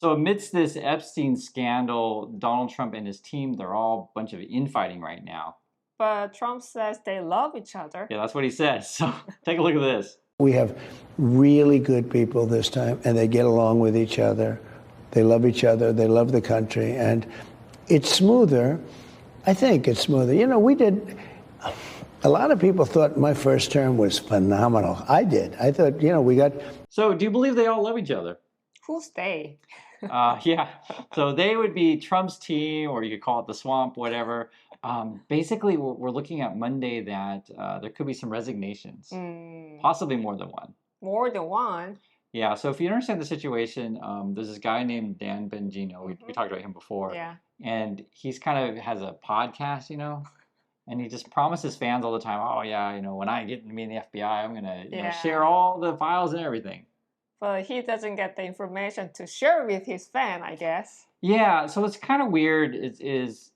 So amidst this Epstein scandal, Donald Trump and his team, they're all a bunch of infighting right now. But Trump says they love each other. Yeah, that's what he says. So take a look at this. We have really good people this time, and they get along with each other. They love each other. They love the country. And it's smoother. I think it's smoother. You know, a lot of people thought my first term was phenomenal. I did. I thought, we got. So do you believe they all love each other? Who's they? Yeah. So they would be Trump's team, or you could call it the swamp, whatever. Basically, we're looking at Monday that there could be some resignations, possibly more than one. More than one? Yeah, so if you understand the situation, there's this guy named Dan Bongino. We talked about him before. Yeah. And he's kind of has a podcast, and he just promises fans all the time, oh, yeah, when I get to be in the FBI, I'm going to share all the files and everything. But he doesn't get the information to share with his fan, I guess. Yeah, so it's kind of weird. Is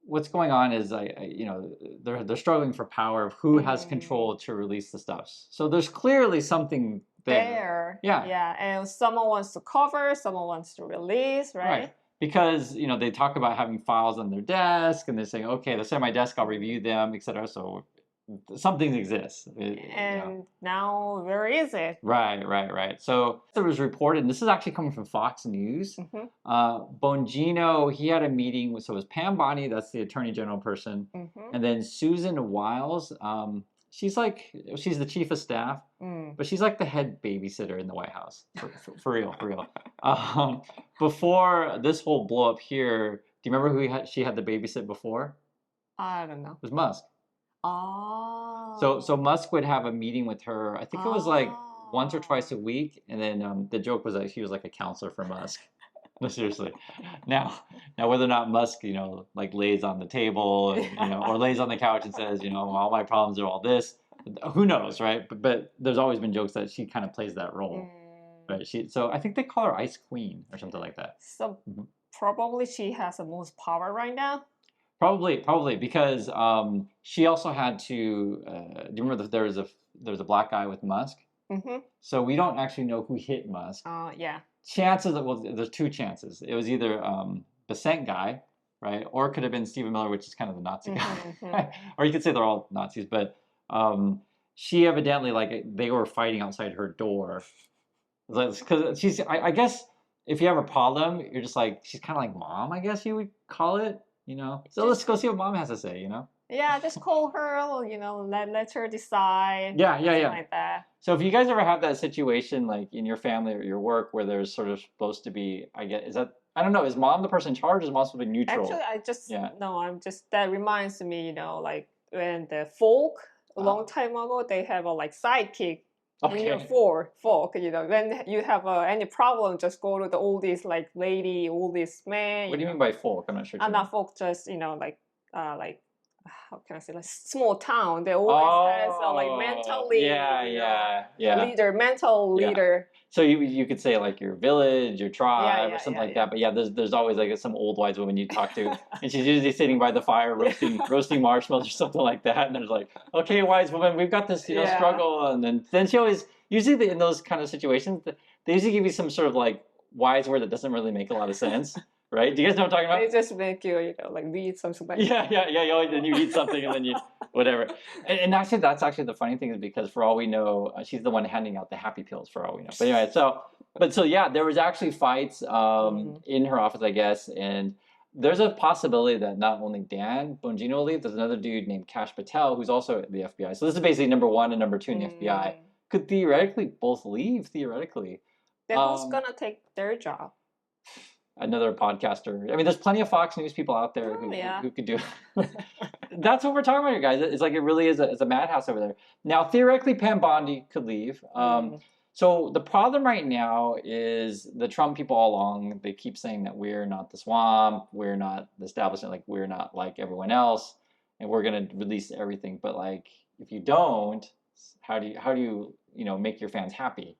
what's going on is they're struggling for power of who has control to release the stuff. So there's clearly something there. Yeah, and someone wants to cover, someone wants to release, right? Because they talk about having files on their desk, and they're saying, okay, they're on my desk, I'll review them, etc. So something exists. And now where is it? Right. So there was reported, and this is actually coming from Fox News. Bongino, he had a meeting with, so it was Pam Bondi, that's the Attorney General person, and then Susan Wiles. She's the chief of staff, but she's like the head babysitter in the White House. For real. Before this whole blow up here, do you remember who she had to babysit before? I don't know. It was Musk. Oh. So Musk would have a meeting with her. I think it was like once or twice a week, and then the joke was that she was like a counselor for Musk. No, seriously. Now whether or not Musk, like lays on the table, and, or lays on the couch and says, all my problems are all this, who knows, right? But there's always been jokes that she kind of plays that role, right? So I think they call her Ice Queen or something like that. So probably she has the most power right now. Probably because she also had to. Do you remember there was a black guy with Musk? So we don't actually know who hit Musk. Yeah. Chances there's two chances. It was either Basent guy, right, or it could have been Stephen Miller, which is kind of the Nazi guy, or you could say they're all Nazis. But she evidently they were fighting outside her door, because she's. I guess if you have a problem, you're just like she's kind of like mom. I guess you would call it. So let's go see what mom has to say, Yeah, just call her, let her decide. Yeah. Like that. So if you guys ever have that situation, like in your family or your work, where there's sort of supposed to be, I don't know, is mom the person in charge, or is mom supposed to be neutral? Actually, that reminds me, like when the folk, a long time ago, they have a sidekick. Okay. Folk, when you have any problem, just go to the oldest lady, oldest man. What do you mean by folk? I'm not sure. Not folk, just how can I say, small town. They always has mentally mental leader. So you could say your village, your tribe, or something like that. But there's always some old wise woman you talk to, and she's usually sitting by the fire roasting marshmallows or something like that. And there's okay, wise woman, we've got this struggle, and then she always usually in those kind of situations they usually give you some sort of wise word that doesn't really make a lot of sense. Right? Do you guys know what I'm talking about? They just make you, read something like that. Yeah. Then you read something and then you, whatever. And actually, that's actually the funny thing is because for all we know, she's the one handing out the happy pills for all we know. But anyway, so yeah, there was actually fights in her office, I guess. And there's a possibility that not only Dan Bongino will leave, there's another dude named Kash Patel who's also at the FBI. So this is basically number 1 and number 2 in the FBI. Could theoretically both leave, theoretically. Then who's going to take their job? Another podcaster. I mean, there's plenty of Fox News people out there who could do it. That's what we're talking about here, guys. It's it really is a madhouse over there. Now, theoretically, Pam Bondi could leave. So the problem right now is the Trump people all along, they keep saying that we're not the swamp, we're not the establishment, we're not like everyone else, and we're going to release everything. But if you don't, how do you make your fans happy,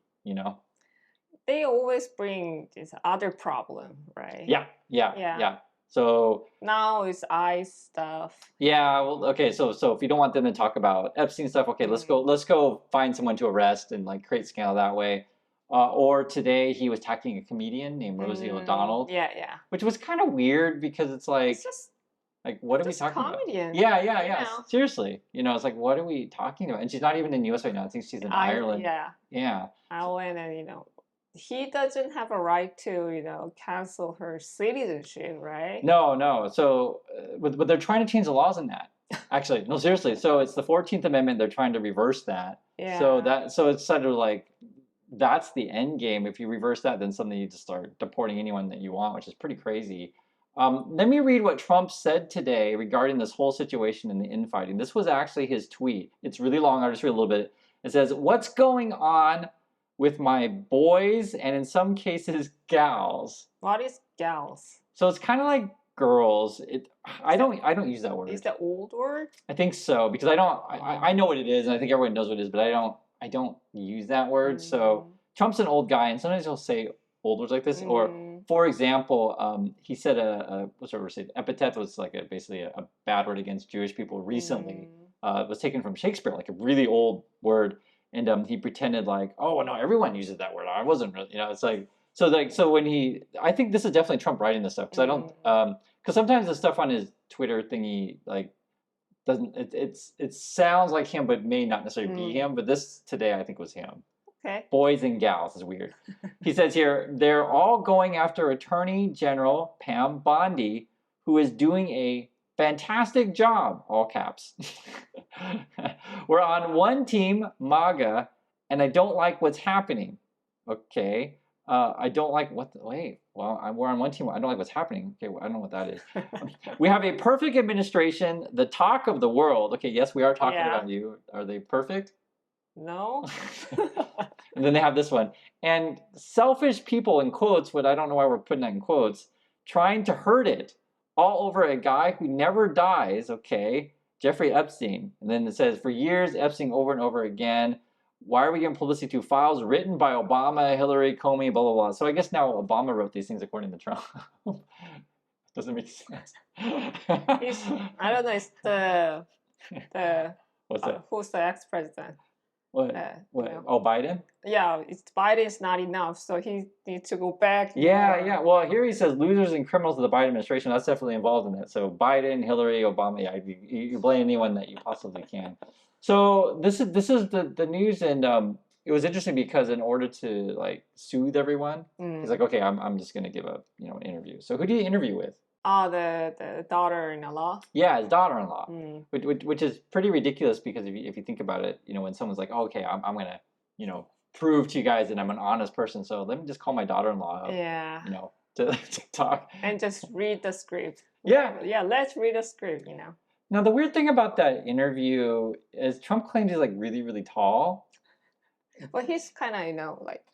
They always bring this other problem, right? Yeah. So now it's ICE stuff. Yeah, well, okay. So if you don't want them to talk about Epstein stuff, okay, let's go find someone to arrest and create scandal that way. Or today he was attacking a comedian named Rosie O'Donnell. Yeah. Which was kind of weird because it's like, It's just like, what are we just talking comedian, about? Yeah. you know. Seriously, it's like, what are we talking about? And she's not even in the U.S. right now. I think she's in Ireland. Yeah. Ireland, and he doesn't have a right to cancel her citizenship, right? No. So, but they're trying to change the laws in that. Actually, no, seriously. So it's the 14th Amendment. They're trying to reverse that. Yeah. So it's sort of like, that's the end game. If you reverse that, then suddenly you just start deporting anyone that you want, which is pretty crazy. Let me read what Trump said today regarding this whole situation and the infighting. This was actually his tweet. It's really long. I'll just read a little bit. It says, "What's going on with my boys and in some cases gals?" What is gals? So it's kind of like girls. I don't use that word. Is that old word? I think so, because I know what it is, and I think everyone knows what it is, but I don't use that word. So Trump's an old guy, and sometimes he'll say old words like this. Or, for example, he said epithet was like basically a bad word against Jewish people recently. It was taken from Shakespeare, like a really old word, and he pretended like, oh no, everyone uses that word. I wasn't really, it's like so when I think this is definitely Trump writing this stuff, because I don't because sometimes the stuff on his Twitter thingy like doesn't it sounds like him but may not necessarily be him, but this today I think was him. Okay. Boys and gals is weird. He says here, they're all going after Attorney General Pam Bondi, who is doing a fantastic job, all caps. We're on one team, MAGA, and I don't like what's happening. Okay. I don't like we're on one team. I don't like what's happening. Okay, I don't know what that is. We have a perfect administration, the talk of the world. Okay, yes, we are talking about you. Are they perfect? No. And then they have this one. And selfish people, in quotes, but I don't know why we're putting that in quotes, trying to hurt it all over a guy who never dies, okay, Jeffrey Epstein. And then it says, for years, Epstein over and over again. Why are we giving publicity to files written by Obama, Hillary, Comey, blah, blah, blah. So I guess now Obama wrote these things according to Trump. Doesn't make sense. I don't know, it's the What's that? who's the ex-president? What? Oh, Biden? Yeah, Biden's not enough, so he needs to go back. Yeah. Well, here he says losers and criminals of the Biden administration. That's definitely involved in it. So Biden, Hillary, Obama. Yeah, you blame anyone that you possibly can. So this is the news, and it was interesting because in order to like soothe everyone, he's like, okay, I'm just gonna give an interview. So who do you interview with? Oh, the daughter-in-law. Yeah, his daughter-in-law, which is pretty ridiculous because if you think about it, when someone's like, oh, okay, I'm gonna prove to you guys that I'm an honest person, so let me just call my daughter-in-law up, to talk and just read the script. Yeah, let's read the script. Now the weird thing about that interview is Trump claims he's like really really tall. But he's kind of like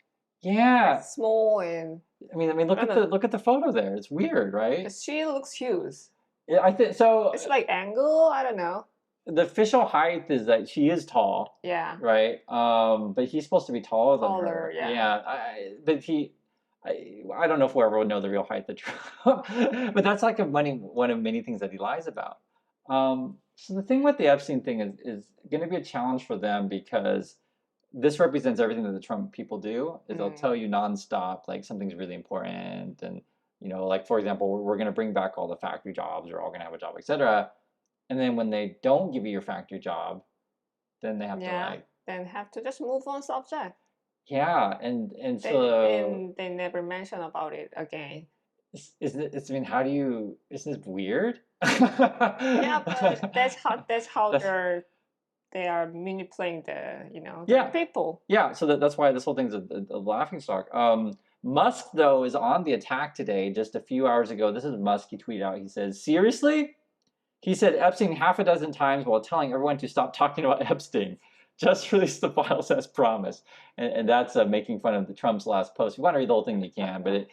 small and. I mean, look at the photo there. It's weird, right? She looks huge. Yeah, I think so. It's like angle. I don't know. The official height is that she is tall. Yeah. Right. But he's supposed to be taller than her. Yeah. Yeah. I don't know if we'll ever know the real height of Trump, but that's like one of many things that he lies about. So the thing with the Epstein thing is going to be a challenge for them because this represents everything that the Trump people do. Is they'll tell you nonstop like something's really important, and like for example, we're going to bring back all the factory jobs, we're all going to have a job, etc. And then when they don't give you your factory job, then they have to then have to just move on subject. Yeah, and they never mention about it again. I mean, how do you? Isn't this weird? Yeah, but that's how they are manipulating the people. Yeah, so that's why this whole thing's a laughing stock. Musk, though, is on the attack today, just a few hours ago. This is Musk. He tweeted out, he says, seriously? He said Epstein half a dozen times while telling everyone to stop talking about Epstein. Just release the files as promised. And that's making fun of the Trump's last post. If you want to read the whole thing, you can. But it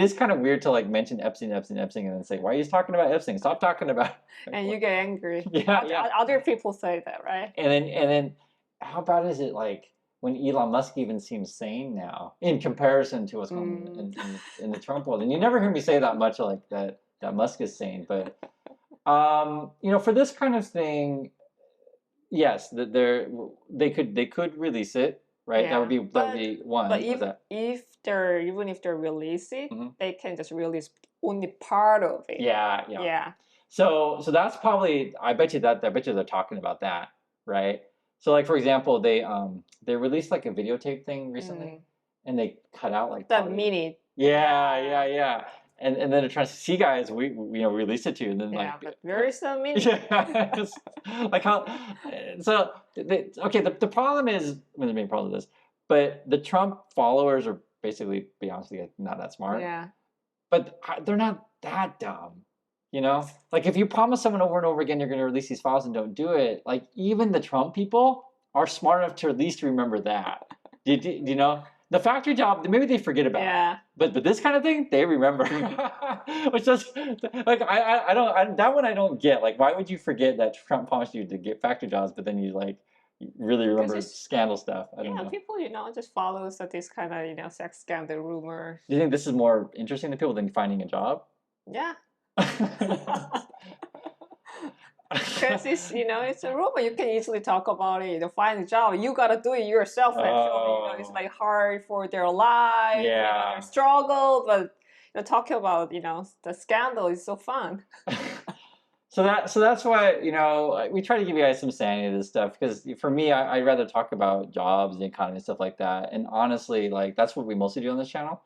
is kind of weird to like mention Epstein, and then say, why are you talking about Epstein? Stop talking about it. And you get angry. Yeah. Other people say that, right? And then how bad is it like when Elon Musk even seems sane now in comparison to what's going on in the Trump world? And you never hear me say that much like that Musk is sane. But, for this kind of thing, yes, they could release it, right? Yeah. That would be one. But What's that? if they're release it, Mhm. they can just release only part of it. Yeah. Yeah. So that's probably, I bet you they're talking about that, right? So like for example, they released like a videotape thing recently, and they cut out like The part of it. minute. Yeah. And then they're trying to see, guys, we released it to you, and then Yeah, like but where is the minute? yeah, it's like how so okay, the problem is, I mean, the main problem is this, but the Trump followers are basically, be honest with you, not that smart. Yeah. But they're not that dumb, you know? Like if you promise someone over and over again you're going to release these files and don't do it, like even the Trump people are smart enough to at least remember that. Do you know? The factory job, maybe they forget about it. But this kind of thing, they remember. Which is like I don't that one I don't get. Like why would you forget that Trump promised you to get factory jobs, but then you like really remember scandal stuff? I don't know. People, just follow this kind of, sex scandal rumor. Do you think this is more interesting to people than finding a job? Yeah. Because it's a rumor. You can easily talk about it. Find a job. You gotta do it yourself. Actually, it's like hard for their life, their struggle. But talking about the scandal is so fun. So that's why we try to give you guys some sanity to this stuff, because for me, I'd rather talk about jobs, the economy, and stuff like that. And honestly, like that's what we mostly do on this channel.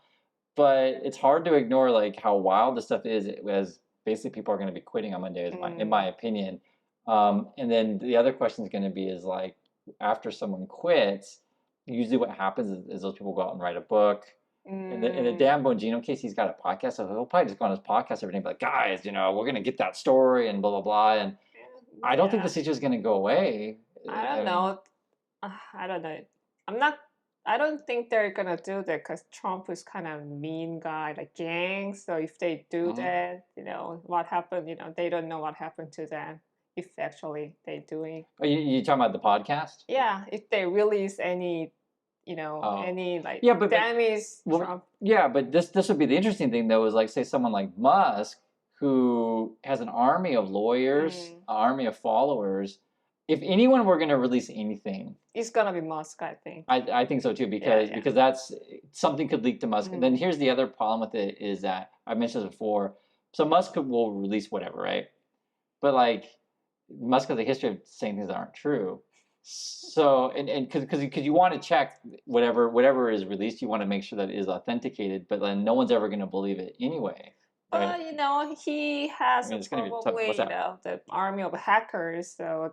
But it's hard to ignore like how wild this stuff is, as basically people are going to be quitting on Monday, in my opinion. And then the other question is going to be is like, after someone quits, usually what happens is those people go out and write a book. In the Dan Bongino case, he's got a podcast, so he'll probably just go on his podcast every day and be like, guys, we're going to get that story and blah, blah, blah. And I don't think the situation is going to go away. I don't know. I don't know. I don't think they're gonna do that because Trump is kind of mean guy, like gang. So if they do that, what happened? They don't know what happened to them if actually they doing. Are you talking about the podcast? Yeah, if they release any, any like damage Trump. Yeah, but this would be the interesting thing though, is like say someone like Musk, who has an army of lawyers, an army of followers. If anyone were going to release anything, it's going to be Musk, I think. I think so too, because that's something could leak to Musk. And then here's the other problem with it is that I mentioned this before. So Musk will release whatever, right? But like Musk has a history of saying things that aren't true. So and because you want to check whatever is released, you want to make sure that it is authenticated. But then no one's ever going to believe it anyway. Right? He has probably the army of hackers, so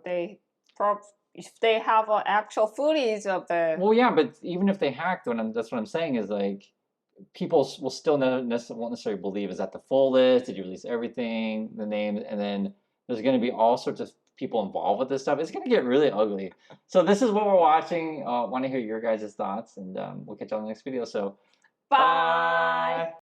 if they have actual footage of the. Well, yeah, but even if they hacked, that's what I'm saying is like people will still won't necessarily believe, is that the full list? Did you release everything, the name, and then there's going to be all sorts of people involved with this stuff. It's going to get really ugly. So this is what we're watching. Want to hear your guys' thoughts, and we'll catch you on the next video. So bye.